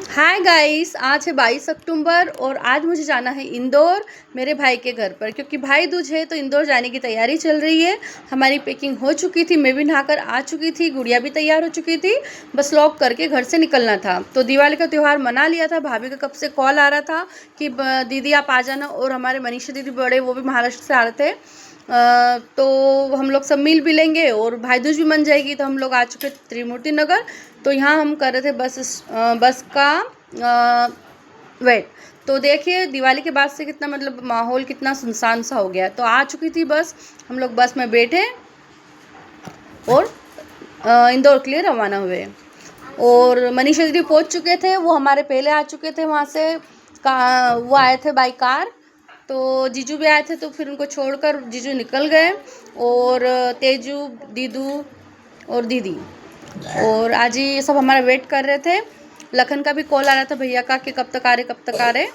Hi guys, आज है 22 अक्टूबर और आज मुझे जाना है इंदौर मेरे भाई के घर पर, क्योंकि भाई दूज है तो इंदौर जाने की तैयारी चल रही है। हमारी पैकिंग हो चुकी थी, मैं भी नहाकर आ चुकी थी, गुड़िया भी तैयार हो चुकी थी, बस लॉक करके घर से निकलना था। तो दिवाली का त्यौहार मना लिया था। भाभी का कब से कॉल आ रहा था कि दीदी आप आ जाना, और हमारे मनीषा दीदी बड़े वो भी महाराष्ट्र से आ रहे थे। तो हम लोग सब मिल भी लेंगे और भाई दूज भी मन जाएगी। तो हम लोग आ चुके त्रिमूर्ति नगर। तो यहाँ हम कर रहे थे बस का वेट। तो देखिए दिवाली के बाद से कितना मतलब माहौल कितना सुनसान सा हो गया। तो आ चुकी थी बस, हम लोग बस में बैठे और इंदौर के लिए रवाना हुए। और मनीषा दीदी पहुँच चुके थे, वो हमारे पहले आ चुके थे वहाँ से। वो आए थे बाई कार। तो जीजू भी आए थे, तो फिर उनको छोड़कर जीजू निकल गए। और तेजू, दीदू और दीदी और आज ही सब हमारा वेट कर रहे थे। लखन का भी कॉल आ रहा था भैया का कि कब तक आ रहे।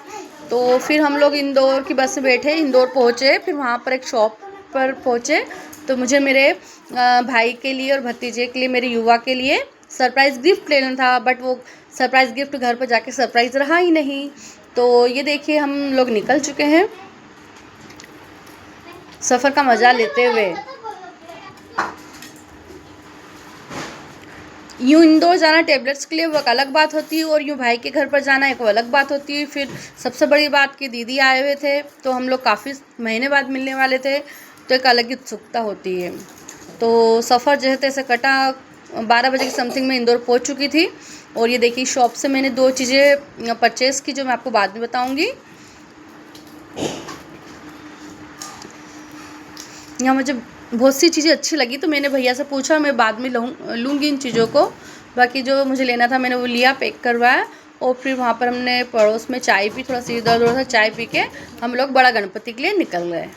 तो फिर हम लोग इंदौर की बस में बैठे, इंदौर पहुँचे, फिर वहाँ पर एक शॉप पर पहुँचे। तो मुझे मेरे भाई के लिए और भतीजे के लिए, मेरे युवा के लिए सरप्राइज़ गिफ्ट लेना था, बट वो सरप्राइज़ गिफ्ट घर पर जाके सरप्राइज़ रहा ही नहीं। तो ये देखिए हम लोग निकल चुके हैं सफ़र का मज़ा लेते हुए। यूँ इंदौर जाना टैबलेट्स के लिए वो एक अलग बात होती है, और यूँ भाई के घर पर जाना एक अलग बात होती है। फिर सबसे बड़ी बात कि दीदी आए हुए थे, तो हम लोग काफ़ी महीने बाद मिलने वाले थे, तो एक अलग ही उत्सुकता होती है। तो सफ़र जैसे तैसे कटा। 12 बजे की समथिंग में इंदौर पहुंच चुकी थी। और ये देखिए शॉप से मैंने 2 चीज़ें परचेज़ की, जो मैं आपको बाद में बताऊँगी। यहाँ मुझे बहुत सी चीज़ें अच्छी लगी, तो मैंने भैया से पूछा, मैं बाद में लूँगी इन चीज़ों को। बाकी जो मुझे लेना था मैंने वो लिया, पैक करवाया। और फिर वहाँ पर हमने पड़ोस में चाय पी, थोड़ा सा इधर उधर था, चाय पी के हम लोग बड़ा गणपति के लिए निकल गए।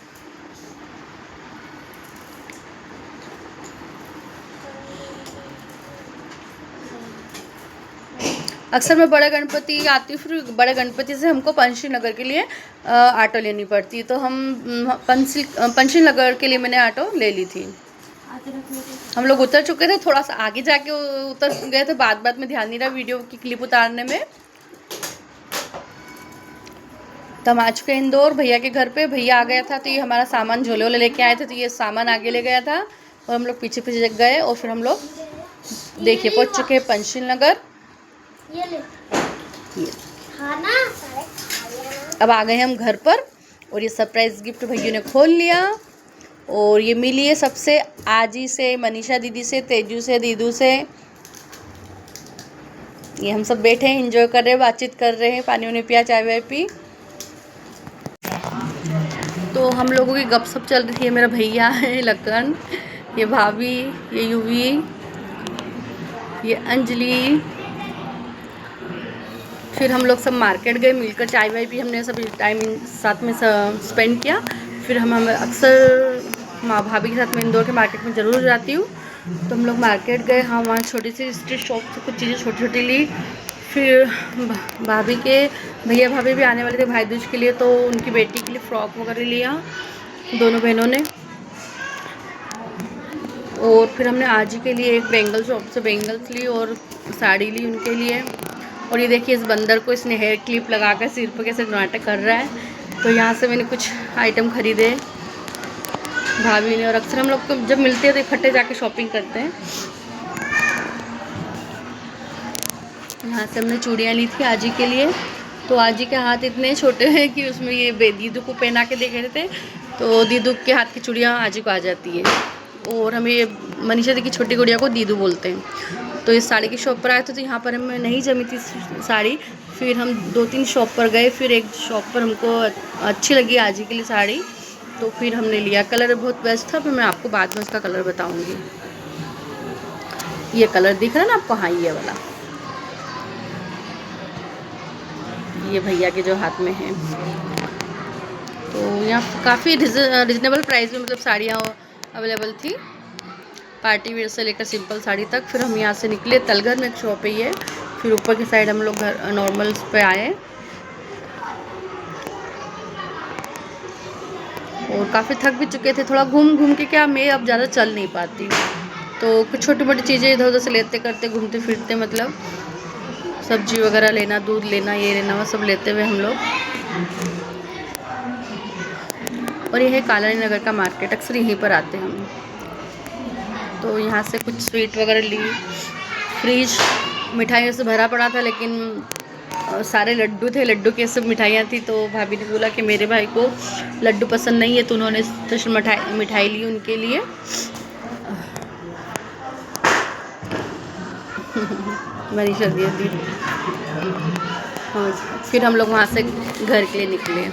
अक्सर मैं बड़े गणपति आती हूँ, फिर बड़े गणपति से हमको पंचशील नगर के लिए ऑटो लेनी पड़ती है। तो हम पंचशील नगर के लिए मैंने ऑटो ले ली थी। हम लोग उतर चुके थे, थोड़ा सा आगे जाके उतर गए थे, बाद में ध्यान नहीं रहा वीडियो की क्लिप उतारने में। तो हम आ चुके इंदौर भैया के घर पे। भैया आ गया था, तो ये हमारा सामान झोले वोले लेके आए थे, तो ये सामान आगे ले गया था और हम लोग पीछे पीछे गए। और फिर हम लोग देखिए पहुँच चुके हैं पंचशील नगर। अब आ गए हम घर पर, और ये सरप्राइज़ गिफ्ट भैया ने खोल लिया। और ये मिली है सबसे, आजी से, मनीषा दीदी से, तेजू से, दीदू से। ये हम सब बैठे हैं, एंजॉय कर रहे हैं, बातचीत कर रहे हैं, पानी वानी पिया, चाय वाय पी। तो हम लोगों की गपशप चल रही थी। ये मेरा भैया है लखन, ये भाभी, ये युवी, ये अंजलि। फिर हम लोग सब मार्केट गए, मिलकर चाय वाय पी, हमने सब टाइम साथ में स्पेंड किया। फिर हम अक्सर माँ भाभी के साथ में इंदौर के मार्केट में ज़रूर जाती हूँ। तो हम लोग मार्केट गए, हाँ वहाँ छोटी सी स्ट्रीट शॉप से कुछ चीज़ें छोटी छोटी ली। फिर भाभी के भैया भाभी भी आने वाले थे भाई दूज के लिए, तो उनकी बेटी के लिए फ्रॉक वगैरह लिया दोनों बहनों ने। और फिर हमने आजी के लिए एक बेंगल शॉप से बेंगल्स ली और साड़ी ली उनके लिए। और ये देखिए इस बंदर को इसने हेयर क्लिप लगाकर सिर पर कैसे नाटक कर रहा है। तो यहाँ से मैंने कुछ आइटम ख़रीदे भाभी ने। और अक्सर हम लोग को जब मिलते हैं तो इकट्ठे जाके शॉपिंग करते हैं। यहाँ से हमने चूड़ियाँ ली थी आजी के लिए। तो आजी के हाथ इतने छोटे हैं कि उसमें ये दीदू को पहना के देख रहे थे, तो दीदू के हाथ की चूड़ियाँ आजी को आ जाती है। और हम ये मनीषा दी की छोटी गुड़िया को दीदू बोलते हैं। तो इस साड़ी की शॉप पर आए थे, तो यहाँ पर हमें नहीं जमी थी साड़ी। फिर हम 2-3 शॉप पर गए, फिर एक शॉप पर हमको अच्छी लगी आजी के लिए साड़ी, तो फिर हमने लिया। कलर बहुत बेस्ट था, फिर मैं आपको बाद में उसका कलर बताऊँगी। ये कलर दिख रहा है ना आपको, हाँ ये वाला, ये भैया के जो हाथ में है। तो यहाँ काफ़ी रिजनेबल प्राइस में मतलब साड़ियाँ अवेलेबल थी, पार्टी वेयर से लेकर सिंपल साड़ी तक। फिर हम यहाँ से निकले, तलघर में एक शॉप है ये। फिर ऊपर की साइड हम लोग घर नॉर्मल पे आए, और काफ़ी थक भी चुके थे। थोड़ा घूम घूम के, क्या मैं अब ज़्यादा चल नहीं पाती, तो कुछ छोटी मोटी चीज़ें इधर उधर से लेते करते घूमते फिरते मतलब सब्जी वगैरह लेना, दूध लेना, ये लेना, वो सब लेते हुए हम लोग। और ये है कालानी नगर का मार्केट, अक्सर यहीं पर आते हैं हम। तो यहाँ से कुछ स्वीट वगैरह ली। फ्रिज मिठाइयों से भरा पड़ा था, लेकिन सारे लड्डू थे, लड्डू के सब मिठाइयाँ थी। तो भाभी ने बोला कि मेरे भाई को लड्डू पसंद नहीं है, तो उन्होंने स्पेशल मिठाई ली उनके लिए। मनीषा दी थी। हाँ, फिर हम लोग वहाँ से घर के लिए निकले।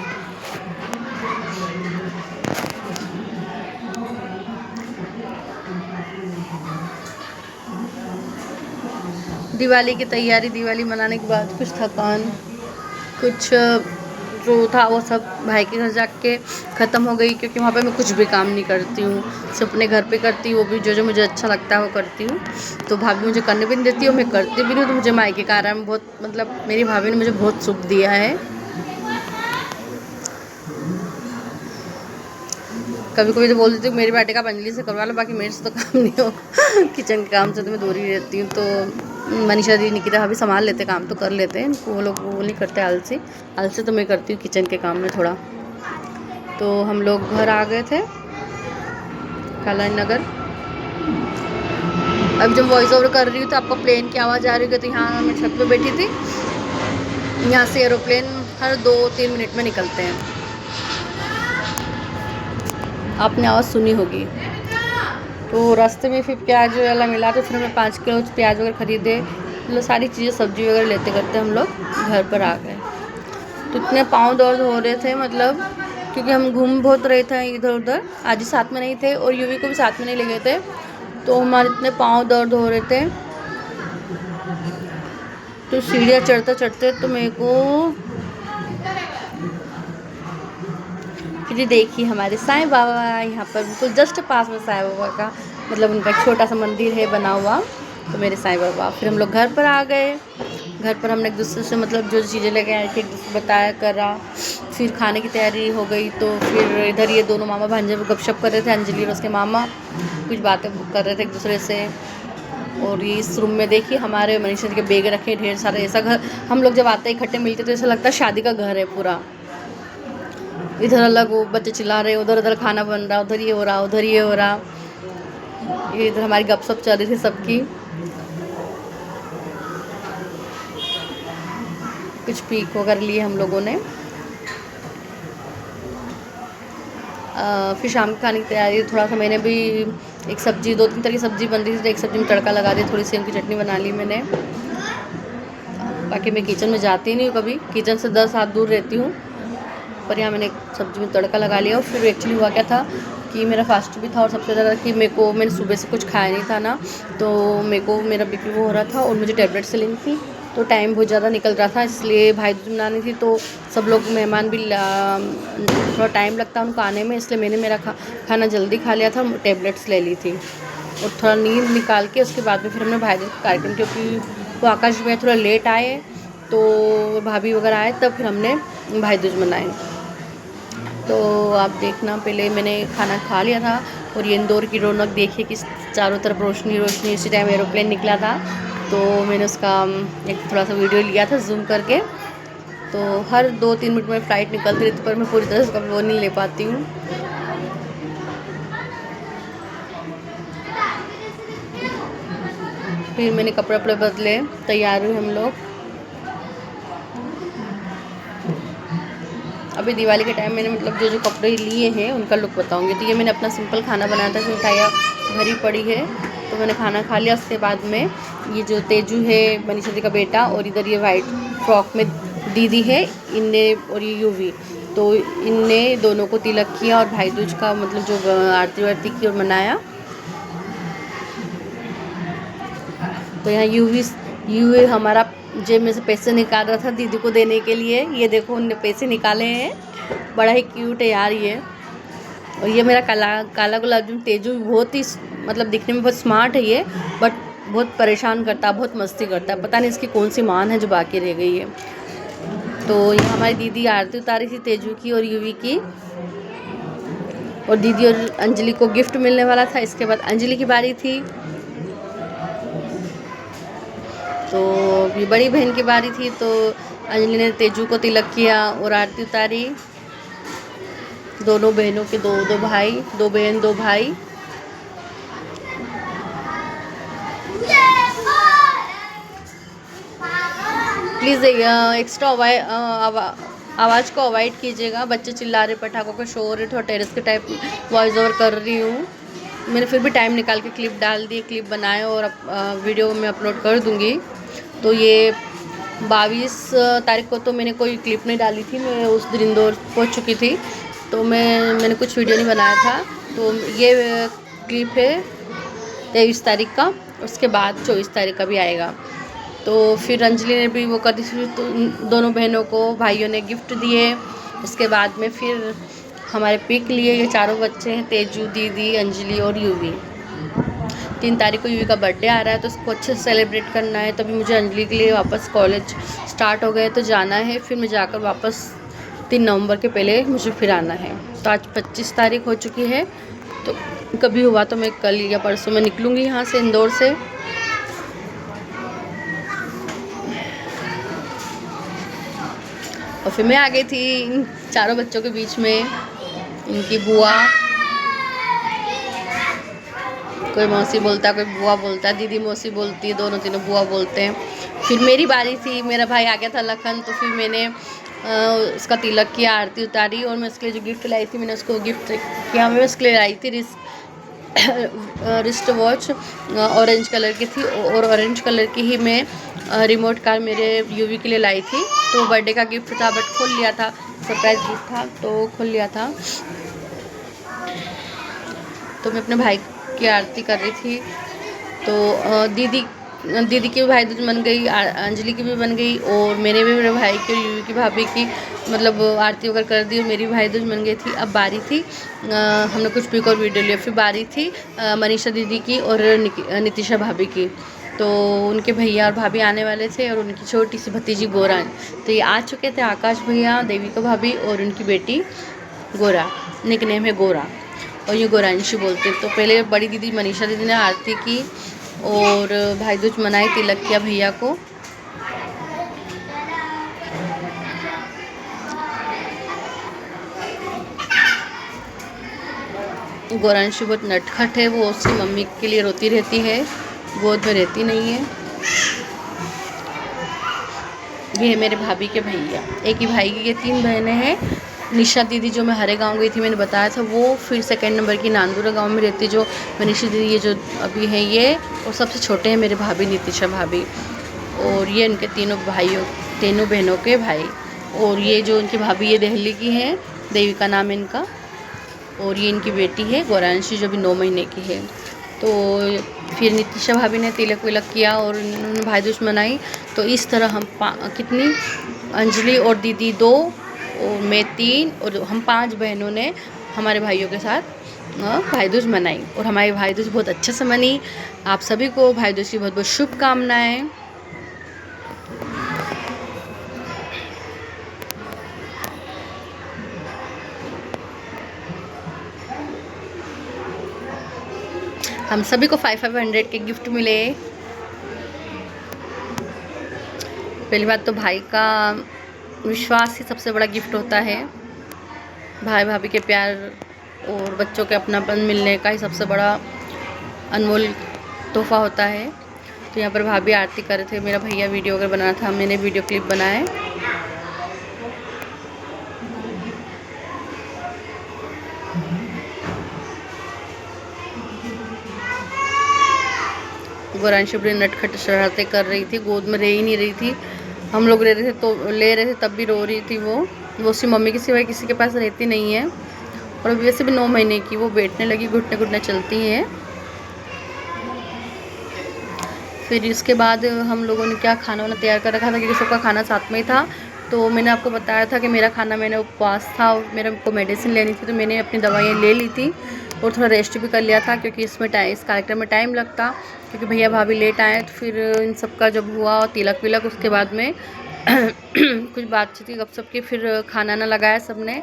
दिवाली की तैयारी, दिवाली मनाने के बाद कुछ थकान, कुछ जो था वो सब भाई के घर जाके ख़त्म हो गई, क्योंकि वहाँ पे मैं कुछ भी काम नहीं करती हूँ, सिर्फ अपने घर पे करती हूँ, वो भी जो मुझे अच्छा लगता है वो करती हूँ। तो भाभी मुझे करने भी नहीं देती और मैं करती भी नहीं, तो मुझे मायके के आराम में बहुत, मतलब मेरी भाभी ने मुझे बहुत सुख दिया है। कभी कभी तो बोल देती हूँ मेरे बेटे का अंजलि से करवा लो, बाकी मेरे से तो काम नहीं हो। किचन के काम से तो मैं दूर ही रहती हूँ। तो मनीषा दी, निकिता भाभी संभाल लेते, काम तो कर लेते हैं, वो लोग वो नहीं करते आलसी। आलसी तो मैं करती हूँ किचन के काम में थोड़ा। तो हम लोग घर आ गए थे कालानी नगर। अब जब वॉइस ओवर कर रही हूँ तो आपको प्लेन की आवाज़ आ रही है। तो यहाँ मैं छत पे बैठी थी, यहाँ से एरोप्लेन हर 2-3 मिनट में निकलते हैं, आपने आवाज़ सुनी होगी। तो रास्ते में फिर प्याज वाला मिला, तो फिर हमें 5 किलो प्याज वगैरह ख़रीदे, मतलब सारी चीज़ें सब्जी वगैरह लेते करते हम लोग घर पर आ गए। तो इतने पाँव दर्द हो रहे थे, मतलब क्योंकि हम घूम बहुत रहे थे इधर उधर। आज ही साथ में नहीं थे और यूवी को भी साथ में नहीं ले गए थे, तो हमारे इतने पाँव दर्द हो रहे थे। तो सीढ़ियाँ चढ़ते चढ़ते तो मेरे को फिर देखिए हमारे साईं बाबा, यहाँ पर बिल्कुल जस्ट पास में साईं बाबा का, मतलब उनका एक छोटा सा मंदिर है बना हुआ। तो मेरे साईं बाबा, फिर हम लोग घर पर आ गए। घर पर हमने एक दूसरे से, मतलब जो चीज़ें लेके आए थे, एक दूसरे बताया करा। फिर खाने की तैयारी हो गई। तो फिर इधर ये दोनों मामा भांजे गपशप कर रहे थे, अंजलि और उसके मामा कुछ बातें कर रहे थे एक दूसरे से। और ये इस रूम में देखिए हमारे मनीषा के बैग रखे ढेर सारे। ऐसा घर हम लोग जब आते इकट्ठे मिलते तो ऐसा लगता है शादी का घर है पूरा। इधर अलग वो बच्चे चिल्ला रहे, उधर उधर खाना बन रहा, उधर ये हो रहा, उधर ये हो रहा। ये इधर हमारी गपशप चल रही थी सबकी। कुछ पीक वगैरह लिए हम लोगों ने। फिर शाम के खाने की तैयारी, थोड़ा सा मैंने भी एक सब्जी, 2-3 तरह की सब्जी बन रही थी, तो एक सब्जी में तड़का लगा दिया, थोड़ी सी उनकी चटनी बना ली मैंने। बाकी मैं किचन में जाती नहीं हूँ कभी, किचन से 10 हाथ दूर रहती हूँ। पर यहाँ मैंने सब्जी में तड़का लगा लिया। और फिर एक्चुअली हुआ क्या था कि मेरा फास्ट भी था, और सबसे ज़्यादा कि मैंने सुबह से कुछ खाया नहीं था ना, तो मेरा बीपी वो हो रहा था और मुझे टैबलेट से लेनी थी। तो टाइम बहुत ज़्यादा निकल रहा था, इसलिए भाई दूज मनानी थी, तो सब लोग मेहमान भी थोड़ा टाइम लगता है उनको आने में, इसलिए मैंने मेरा खाना जल्दी खा लिया था, टैबलेट्स ले ली थी। और थोड़ा नींद निकाल के उसके बाद में फिर हमने भाई दूज का कार्यक्रम, क्योंकि वो आकाश भैया थोड़ा लेट आए, तो भाभी वगैरह आए, तब फिर हमने भाई दूज मनाए। तो आप देखना, पहले मैंने खाना खा लिया था। और ये इंदौर की रौनक देखिए कि चारों तरफ रोशनी रोशनी। इसी टाइम एरोप्लेन निकला था, तो मैंने उसका एक थोड़ा सा वीडियो लिया था जूम करके। तो हर 2-3 मिनट में फ़्लाइट निकलती रहती, पर मैं पूरी तरह से उसका वो नहीं ले पाती हूँ। फिर मैंने कपड़े वपड़े बदले, तैयार हुए हम लोग। अभी दिवाली के टाइम मैंने, मतलब जो कपड़े लिए हैं उनका लुक बताऊंगी। तो ये मैंने अपना सिंपल खाना बनाया था, इसमें मिठाइयाँ भरी पड़ी है, तो मैंने खाना खा लिया। उसके बाद में ये जो तेजू है मनीषा दी का बेटा, और इधर ये वाइट फ्रॉक में दीदी है, इनने, और ये यूवी, तो इनने दोनों को तिलक किया और भाई दूज का, मतलब जो आरती वारती की और मनाया। तो यहाँ यूवी हमारा जेब में से पैसे निकाल रहा था दीदी को देने के लिए। ये देखो उनने पैसे निकाले हैं, बड़ा ही क्यूट है यार ये। और ये मेरा काला गुलाब जामुन तेजू बहुत ही, मतलब दिखने में बहुत स्मार्ट है ये, बट बहुत परेशान करता है, बहुत मस्ती करता है। पता नहीं इसकी कौन सी मान है जो बाकी रह गई है। तो ये हमारी दीदी आरती उतारी थी तेजू की और यूवी की, और दीदी और अंजलि को गिफ्ट मिलने वाला था। इसके बाद अंजलि की बारी थी। तो ये बड़ी बहन की बारी थी, तो अंजलि ने तेजू को तिलक किया और आरती उतारी। दोनों बहनों के दो दो भाई, दो बहन दो भाई। प्लीज़ एक्स्ट्रा आवाज़ को अवॉइड कीजिएगा, बच्चे चिल्ला रहे, पटाखों का शोर है, थोड़ा टेरेस के टाइप वॉइस ओवर कर रही हूँ। मैंने फिर भी टाइम निकाल के क्लिप डाल दी, क्लिप बनाए और वीडियो में अपलोड कर दूँगी। तो ये 22 तारीख को तो मैंने कोई क्लिप नहीं डाली थी, मैं उस दिन इंदौर पहुँच चुकी थी, तो मैंने कुछ वीडियो नहीं बनाया था। तो ये क्लिप है 23 तारीख का, उसके बाद 24 तारीख का भी आएगा। तो फिर अंजलि ने भी वो कर दी थी, तो दोनों बहनों को भाइयों ने गिफ्ट दिए। उसके बाद में फिर हमारे पिक लिए, ये चारों बच्चे हैं, तेजू, दीदी, अंजलि और यूवी। 3 तारीख को यूवी का बर्थडे आ रहा है, तो उसको अच्छे से सेलिब्रेट करना है। तभी मुझे अंजलि के लिए वापस कॉलेज स्टार्ट हो गए तो जाना है, फिर मैं जाकर वापस 3 नवंबर के पहले मुझे फिर आना है। तो आज 25 तारीख हो चुकी है, तो कभी हुआ तो मैं कल या परसों में निकलूँगी यहाँ से, इंदौर से। और फिर मैं आ गई थी इन चारों बच्चों के बीच में। इनकी बुआ, कोई मौसी बोलता है, कोई बुआ बोलता है, दीदी मौसी बोलती है, दोनों तीनों बुआ बोलते हैं। फिर मेरी बारी थी, मेरा भाई आ गया था लखन, तो फिर मैंने उसका तिलक किया, आरती उतारी, और मैं उसके लिए जो गिफ्ट लाई थी मैंने उसको गिफ्ट किया। मैं उसके लिए लाई थी रिस्ट वॉच, ऑरेंज कलर की थी, और ऑरेंज कलर की ही मैं रिमोट कार मेरे यूवी के लिए लाई थी। तो बर्थडे का गिफ्ट था, बट खोल लिया था, सरप्राइज गिफ्ट था तो खोल लिया था। तो मैं अपने भाई की आरती कर रही थी, तो दीदी की भी भाई दूज बन गई, अंजलि की भी बन गई, और मैंने भी मेरे भाई की और यूवी की भाभी की मतलब आरती वगैरह कर दी, और मेरी भाई दूज बन गई थी। अब बारी थी हमने कुछ पिक और वीडियो लिया। फिर बारी थी मनीषा दीदी की और नितिशा भाभी की। तो उनके भैया और भाभी आने वाले थे, और उनकी छोटी सी भतीजी गोरा। तो ये आ चुके थे, आकाश भैया, देविका भाभी और उनकी बेटी गोरा, निकनेम है गोरा, और ये गोरांशी बोलते। तो पहले बड़ी दीदी मनीषा दीदी ने आरती की और भाई दूज मनाई, तिलक किया भैया को। गोरांशी बहुत नटखट है, वो उसकी मम्मी के लिए रोती रहती है, गोद में रहती नहीं है। ये है मेरे भाभी के भैया, एक ही भाई की ये 3 बहनें हैं। निशा दीदी जो मैं हरे गांव गई थी, मैंने बताया था, वो फिर सेकंड नंबर की नांदुरा गांव में रहती, जो मनीषा दीदी ये जो अभी है ये, और सबसे छोटे हैं मेरे भाभी नितिशा भाभी, और ये उनके तीनों बहनों के भाई। और ये जो उनकी भाभी ये दिल्ली की हैं, देविका नाम है इनका, और ये इनकी बेटी है गौरांशी जो भी 9 महीने की है। तो फिर नितिशा भाभी ने तिलक विलक किया और उन्होंने भाई दूज मनाई। तो इस तरह हम कितनी, अंजलि और दीदी 2 और मैं 3 और हम 5 बहनों ने हमारे भाइयों के साथ भाई दूज मनाई, और हमारी भाई दूज बहुत अच्छे से मनी। आप सभी को भाई दूज की बहुत बहुत शुभकामनाएँ। हम सभी को 500 के गिफ्ट मिले। पहली बात तो भाई का विश्वास ही सबसे बड़ा गिफ्ट होता है। भाई भाभी के प्यार और बच्चों के अपनापन मिलने का ही सबसे बड़ा अनमोल तोहफा होता है। तो यहाँ पर भाभी आरती कर रहे थे, मेरा भैया वीडियो वगैरह बना था, मैंने वीडियो क्लिप बनाए। गोरांशी बड़ी नटखट शरारतें कर रही थी, गोद में रह ही नहीं रही थी। हम लोग ले रहे थे तो ले रहे थे, तब भी रो रही थी। वो उसकी मम्मी के सिवाय किसी के पास रहती नहीं है, और अभी वैसे भी 9 महीने की, वो बैठने लगी, घुटने घुटने चलती है। फिर इसके बाद हम लोगों ने क्या खाना वाना तैयार कर रखा था, क्योंकि सबका खाना साथ में ही था। तो मैंने आपको बताया था कि मेरा खाना, मैंने उपवास था और मेरे को मेडिसिन लेनी थी, तो मैंने अपनी दवाइयाँ ले ली थी और थोड़ा रेस्ट भी कर लिया था, क्योंकि इस कार्यक्रम में टाइम लगता, क्योंकि भैया भाभी लेट आए। तो फिर इन सब का जब हुआ और तिलक विलक, उसके बाद में कुछ बातचीत की, गपशप की, फिर खाना ना लगाया सबने,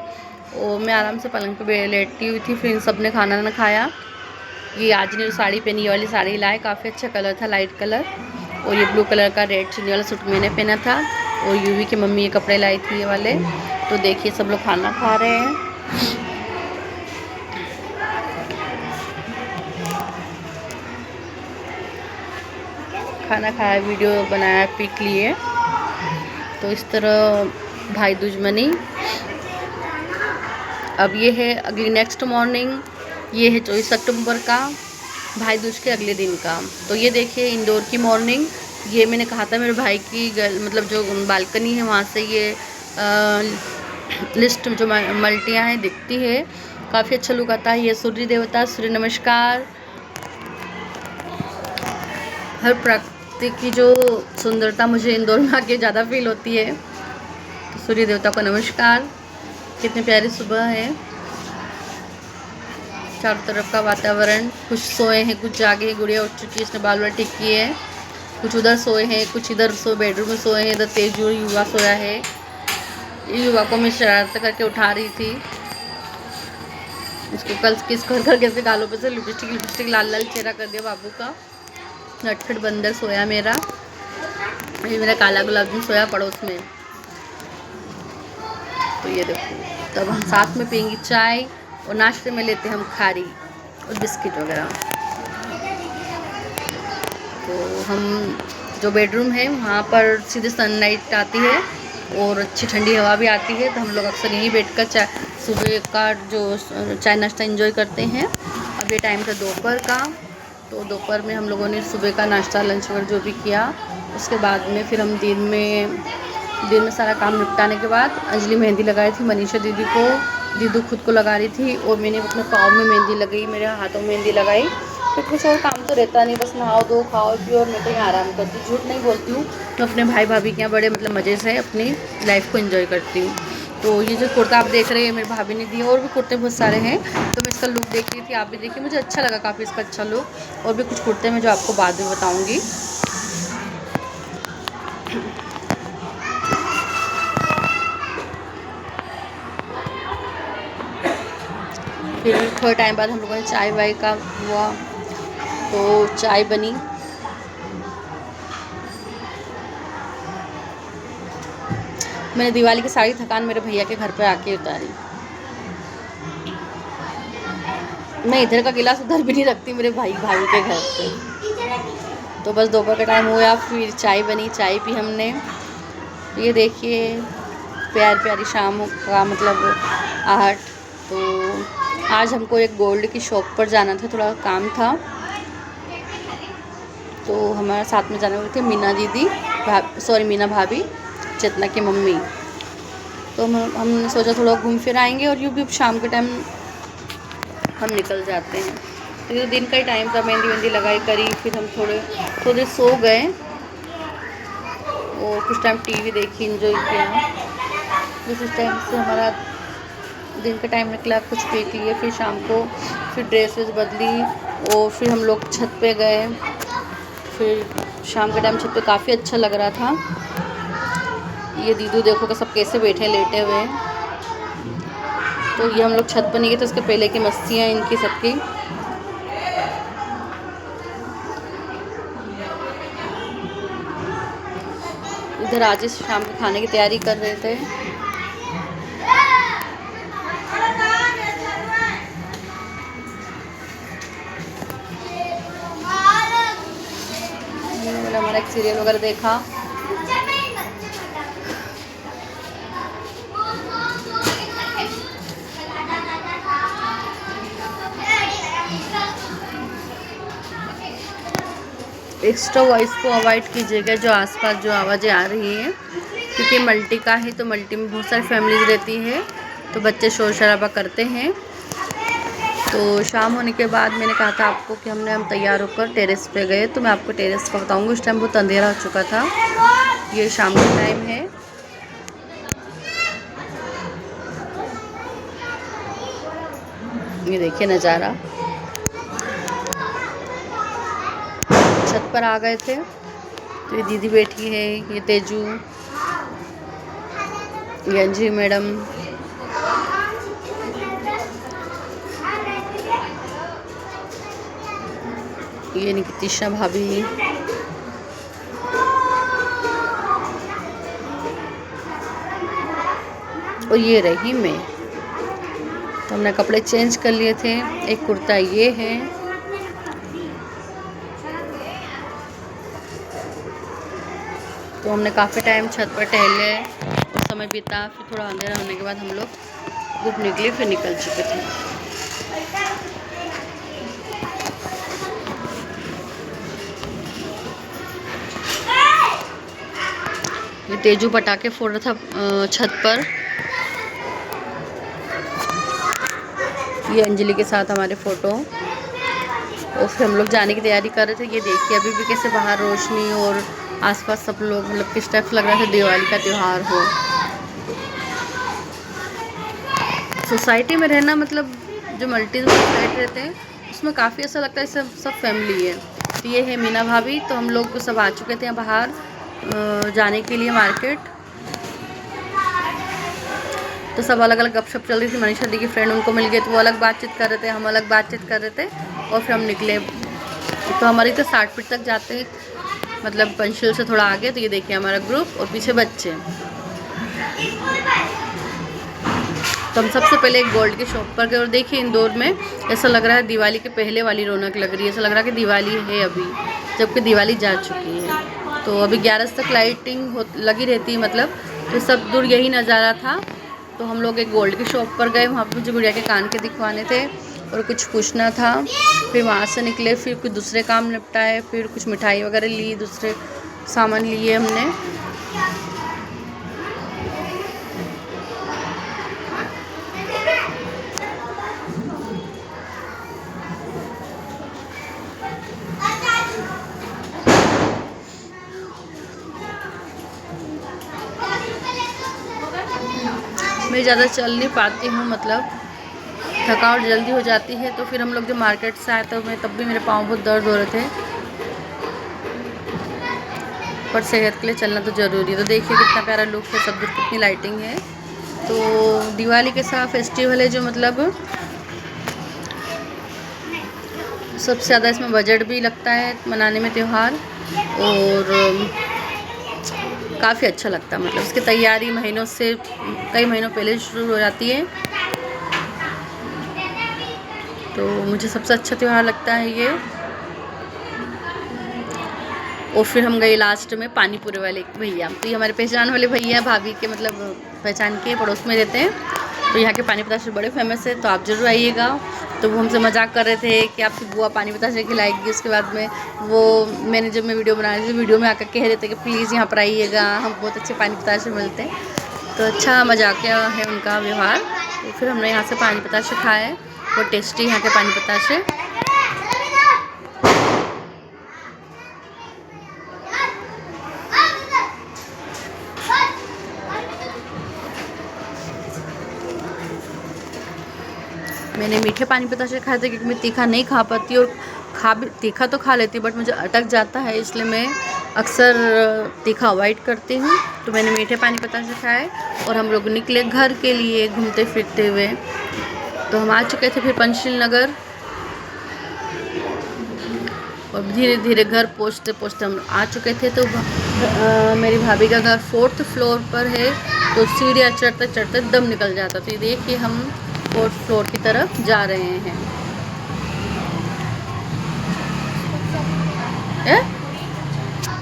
और मैं आराम से पलंग पे लेटी हुई थी। फिर इन सब ने खाना ना खाया। ये आज ने जो साड़ी पहनी, ये वाली साड़ी लाए, काफ़ी अच्छा कलर था, लाइट कलर, और ये ब्लू कलर का रेड चुन्नी वाला सूट मैंने पहना था, और यूवी की मम्मी ये कपड़े लाई थी ये वाले। तो देखिए सब लोग खाना खा रहे हैं। खाना खाया, वीडियो बनाया, पिक लिए। तो इस तरह भाई दूज मनी। अब ये है अगली नेक्स्ट मॉर्निंग, ये है 24 अक्टूबर का, भाई दूज के अगले दिन का। तो ये देखिए इंदौर की मॉर्निंग। ये मैंने कहा था मेरे भाई की मतलब जो बालकनी है वहाँ से ये लिस्ट जो मल्टियाँ हैं दिखती है, काफ़ी अच्छा लुक आता है। ये सूर्य देवता, सूर्य नमस्कार। हर प्रकृति की जो सुंदरता मुझे इंदौर में आके ज़्यादा फील होती है। तो सूर्य देवता को नमस्कार। कितनी प्यारी सुबह है, चारों तरफ का वातावरण। कुछ सोए हैं, कुछ जागे हैं। गुड़िया उठ चुकी है, इसने बाल बाल ठीक किए है। कुछ उधर सोए हैं, कुछ इधर बेडरूम में सोए हैं। इधर तेजू युवा सोया है। ये युवा को मैं शरारत करके उठा रही थी। इसको कल किस कर इसके गालों पे से लिपस्टिक लाल लाल चेहरा कर दिया बाबू का। नटखट बंदर सोया मेरा। ये मेरा काला गुलाब जामुन सोया पड़ोस में। तो ये देखो, तब हम साथ में पियेंगे चाय, और नाश्ते में लेते हैं हम खारी और बिस्किट वगैरह। तो हम जो बेडरूम है वहाँ पर सीधे सनलाइट आती है और अच्छी ठंडी हवा भी आती है। तो हम लोग अक्सर यहीं बैठकर चाय, सुबह का जो चाय नाश्ता एंजॉय करते हैं। अब ये टाइम था दोपहर का। तो दोपहर में हम लोगों ने सुबह का नाश्ता लंच वगैरह जो भी किया, उसके बाद में फिर हम दिन में सारा काम निपटाने के बाद अंजलि मेहंदी लगाई थी मनीषा दीदी को। दीदू खुद को लगा रही थी, और मैंने अपने पाँव में मेहंदी लगाई, मेरे हाथों में मेहंदी लगाई। तो कुछ और काम तो रहता नहीं, बस नहाओ दो, खाओ पियो, और मैं तो यहाँ आराम करती हूँ। झूठ नहीं बोलती हूँ, मैं अपने भाई भाभी के यहाँ बड़े मतलब मज़े से अपनी लाइफ को एंजॉय करती हूँ। तो ये जो कुर्ता आप देख रहे हैं मेरी भाभी ने दिए, और भी कुर्ते बहुत सारे हैं। तो मैं इसका लुक देख रही थी, आप भी देखिए, मुझे अच्छा लगा काफ़ी इसका अच्छा लुक। और भी कुछ कुर्ते में जो आपको बाद में बताऊँगी। फिर थोड़े टाइम बाद हम लोगों ने चाय वाय का हुआ, तो चाय बनी। मैंने दिवाली की सारी थकान मेरे भैया के घर पे आके उतारी। मैं इधर का गिलास उधर भी नहीं रखती मेरे भाई भाभी के घर पे। तो बस दोपहर का टाइम हुआ, फिर चाय बनी, चाय पी हमने। ये देखिए प्यारी शाम का मतलब आहट। तो आज हमको एक गोल्ड की शॉप पर जाना था, थोड़ा काम था। तो हमारे साथ में जाने वाले थे मीना दीदी, मीना भाभी, चेतना की मम्मी। तो हमने सोचा थोड़ा घूम फिर आएंगे, और यूँ भी शाम के टाइम हम निकल जाते हैं। तो ये दिन का ही टाइम था, मेहंदी वेंदी लगाई करी, फिर हम थोड़े सो गए, और कुछ टाइम टीवी देखी, एंजॉय किया। बस इस टाइम से हमारा दिन का टाइम निकला। कुछ पीक लिए, फिर शाम को फिर ड्रेस वेस बदली, और फिर हम लोग छत पे गए। फिर शाम के टाइम छत पे काफ़ी अच्छा लग रहा था। ये दीदू देखो कि सब कैसे बैठे लेटे हुए हैं। तो ये हम लोग छत पर नहीं गए, तो उसके पहले की मस्तियाँ इनकी सबकी। इधर आज शाम के खाने की तैयारी कर रहे थे। हमारा एक सीरियल वगैरह देखा। एक्स्ट्रा वॉइस को अवॉइड कीजिएगा, जो आसपास जो आवाज़ें आ रही हैं, क्योंकि मल्टी का है। तो मल्टी में बहुत सारी फैमिलीज रहती है, तो बच्चे शोर शराबा करते हैं। तो शाम होने के बाद मैंने कहा था आपको कि हम तैयार होकर टेरेस पे गए। तो मैं आपको टेरेस का बताऊंगी। उस टाइम बहुत अंधेरा हो चुका था। ये शाम का टाइम है। ये देखिए नज़ारा। छत पर आ गए थे। तो ये दीदी बैठी है, ये तेजू, ये अंजी मैडम, ये निकितिशा भाभी, और ये रही मैं। तो हमने कपड़े चेंज कर लिए थे। एक कुर्ता ये है, तो हमने काफ़ी टाइम छत पर टहले और समय बीता। फिर थोड़ा अंधेरा होने के बाद हम लोग धूप निकली, फिर निकल चुके थे। ये तेजू पटाखे फोड़ रहा था छत पर। ये अंजलि के साथ हमारे फ़ोटो। और फिर हम लोग जाने की तैयारी कर रहे थे। ये देखिए अभी भी कैसे बाहर रोशनी और आसपास सब लोग, मतलब किस टाइप से लग रहा था दिवाली का त्यौहार हो। सोसाइटी में रहना मतलब जो मल्टी फ्लैट रहते हैं उसमें काफ़ी ऐसा लगता है सब फैमिली है। तो ये है मीना भाभी। तो हम लोग सब आ चुके थे बाहर जाने के लिए मार्केट। तो सब अलग अलग गपशप चल रही थी। मनीषा दी की फ्रेंड उनको मिल गए तो वो अलग बातचीत कर रहे थे, हम अलग बातचीत कर रहे थे। और फिर हम निकले। तो हमारी तो 60 फीट तक जाते हैं, मतलब पंचशील से थोड़ा आगे। तो ये देखिए हमारा ग्रुप और पीछे बच्चे। तो हम सबसे पहले एक गोल्ड की शॉप पर गए और देखिए इंदौर में ऐसा लग रहा है दिवाली के पहले वाली रौनक लग रही है। ऐसा लग रहा है कि दिवाली है अभी, जबकि दिवाली जा चुकी है। तो अभी 11 तक लाइटिंग लगी रहती है, मतलब तो सब दूर यही नज़ारा था। तो हम लोग एक गोल्ड की शॉप पर गए, वहाँ पर मुझे गुड़िया के कान के दिखवाने थे और कुछ पूछना था। फिर वहाँ से निकले, फिर कुछ दूसरे काम निपटाए, फिर कुछ मिठाई वगैरह ली, दूसरे सामान लिए हमने। मैं ज़्यादा चल नहीं पाती हूँ, मतलब थकावट जल्दी हो जाती है। तो फिर हम लोग जब मार्केट से आए तो तब भी मेरे पाँव बहुत दर्द हो रहे थे, पर सेहत के लिए चलना तो ज़रूरी है। तो देखिए कितना प्यारा लुक है, सब कितनी लाइटिंग है। तो दिवाली के साथ फेस्टिवल है जो मतलब सबसे ज़्यादा इसमें बजट भी लगता है मनाने में त्यौहार, और काफ़ी अच्छा लगता है। मतलब उसकी तैयारी महीनों से, कई महीनों पहले शुरू हो जाती है। तो मुझे सबसे अच्छा त्यौहार लगता है ये। और फिर हम गए लास्ट में पानी पूरी वाले भैया। तो ये हमारे पहचान वाले भैया, भाभी के मतलब पहचान के पड़ोस में रहते हैं। तो यहाँ के पानी बताशे बड़े फेमस है, तो आप ज़रूर आइएगा। तो वो हमसे मजाक कर रहे थे कि आपकी बुआ पानी बताशे खिलाएगी। उसके बाद में वो जब मैं वीडियो बना रही थी, वीडियो में आकर कह रहे थे कि प्लीज़ यहाँ पर आइएगा, हम बहुत अच्छे पानी बताशे मिलते हैं। तो अच्छा मजाकिया है उनका व्यवहार। तो फिर हमने यहाँ से पानी बताशे खाए, बहुत टेस्टी यहाँ के पानी बताशे। मैंने मीठे पानी बताशे खाए थे क्योंकि मैं तीखा नहीं खा पाती, और तीखा तो खा लेती बट मुझे अटक जाता है, इसलिए मैं अक्सर तीखा अवॉइड करती हूँ। तो मैंने मीठे पानी बताशे खाए और हम लोग निकले घर के लिए घूमते फिरते हुए। तो हम आ चुके थे फिर पंचशील नगर, और धीरे धीरे घर पहुँचते पहुँचते हम आ चुके थे। तो मेरी भाभी का घर 4th फ्लोर पर है, तो सीढ़ियाँ चढ़ते चढ़ते दम निकल जाता। तो ये देखिए हम 4th फ्लोर की तरफ जा रहे हैं।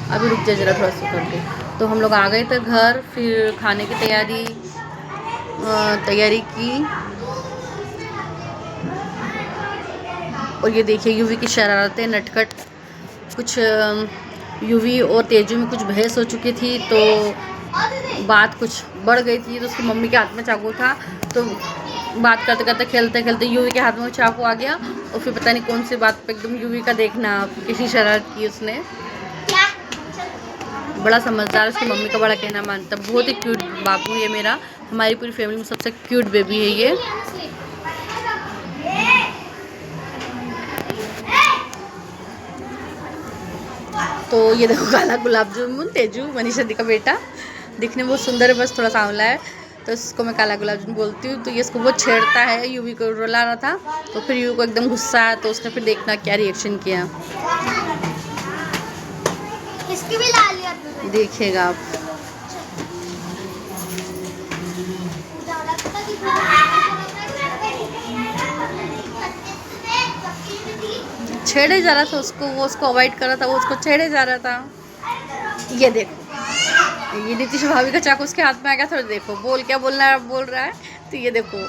अभी रुक जा जरा, थोड़ा सा करके। तो हम लोग आ गए थे घर, फिर खाने की तैयारी की। और ये देखिए यूवी की शरारतें, नटखट। कुछ यूवी और तेजू में कुछ बहस हो चुकी थी, तो बात कुछ बढ़ गई थी। तो उसकी मम्मी के हाथ में चाकू था, तो बात करते करते खेलते खेलते यूवी के हाथ में चाकू आ गया। और फिर पता नहीं कौन सी बात पे एकदम यूवी का देखना, किसी शरारत की उसने। बड़ा समझदार, उसकी मम्मी का बड़ा कहना मानता। बहुत ही क्यूट बाबू है मेरा, हमारी पूरी फैमिली में सबसे क्यूट बेबी है ये। तो ये देखो काला गुलाब जामुन, तेजू मनीषा दी का बेटा, दिखने में बहुत सुंदर है, बस थोड़ा सांवला है, तो इसको मैं काला गुलाब जामुन बोलती हूँ। तो ये इसको बहुत छेड़ता है, यूवी को रुला रहा था, तो फिर यूवी को एकदम गुस्सा आया, तो उसने फिर देखना क्या रिएक्शन किया, इसकी भी ला लिया देखिएगा आप। छेड़े जा रहा था उसको, वो उसको अवॉइड कर रहा था, वो उसको छेड़े जा रहा था। ये देखो, ये नीतीश भाभी का चाकू उसके हाथ में आ गया था। देखो क्या बोल रहा है, तो ये देखो,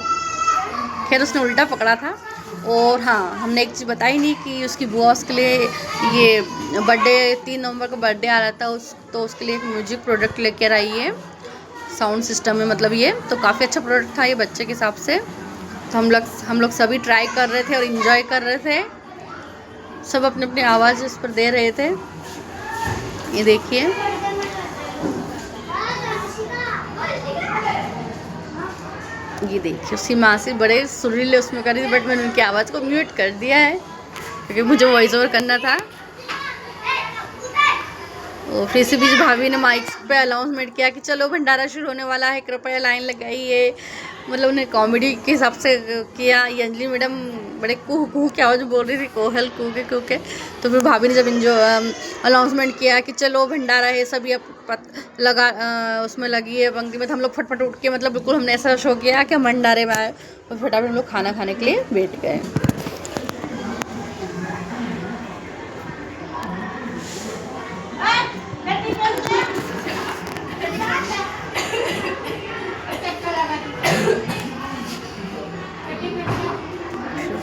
खैर उसने उल्टा पकड़ा था। और हाँ, हमने एक चीज़ बताई नहीं कि उसकी बुआ उसके लिए ये बर्थडे 3 नवंबर को बर्थडे आ रहा था तो उसके लिए एक म्यूजिक प्रोडक्ट लेकर आई है, साउंड सिस्टम में मतलब ये तो काफ़ी अच्छा प्रोडक्ट था ये बच्चे के हिसाब से। तो हम लोग सभी ट्राई कर रहे थे और इन्जॉय कर रहे थे, सब अपने अपनी आवाज़ इस पर दे रहे थे। ये देखिए, ये देखिए उसकी माँ से बड़े सुरीले उसमें कर रही थी, बट मैंने उनकी आवाज़ को म्यूट कर दिया है क्योंकि मुझे वॉइस ओवर करना था। और फिर से बीच भाभी ने माइक पे अनाउंसमेंट किया कि चलो भंडारा शुरू होने वाला है, कृपया लाइन लगाइए। मतलब उन्हें कॉमेडी के हिसाब से किया। ये अंजलि मैडम बड़े कुह कुह की आवाज़ बोल रही थी, कोहल कुह के। तो फिर भाभी ने जब अनाउंसमेंट किया कि चलो भंडारा है, सभी अब उसमें लगी है पंक्ति में, तो हम लोग फटफट उठ के मतलब बिल्कुल हमने ऐसा शो किया कि हम भंडारे में आए और फटाफट हम लोग खाना खाने के लिए बैठ गए।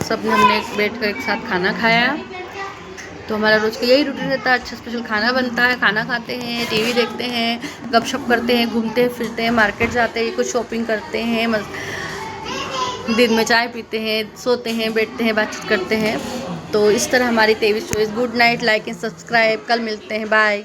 सबने हमने बैठ कर एक साथ खाना खाया। तो हमारा रोज़ का यही रूटीन रहता है, अच्छा स्पेशल खाना बनता है, खाना खाते हैं, टीवी देखते हैं, गपशप करते हैं, घूमते फिरते हैं, मार्केट जाते हैं, कुछ शॉपिंग करते हैं, दिन में चाय पीते हैं, सोते हैं, बैठते हैं, बातचीत करते हैं। तो इस तरह हमारी 23 choice. Good night, like and subscribe. कल मिलते हैं, बाय।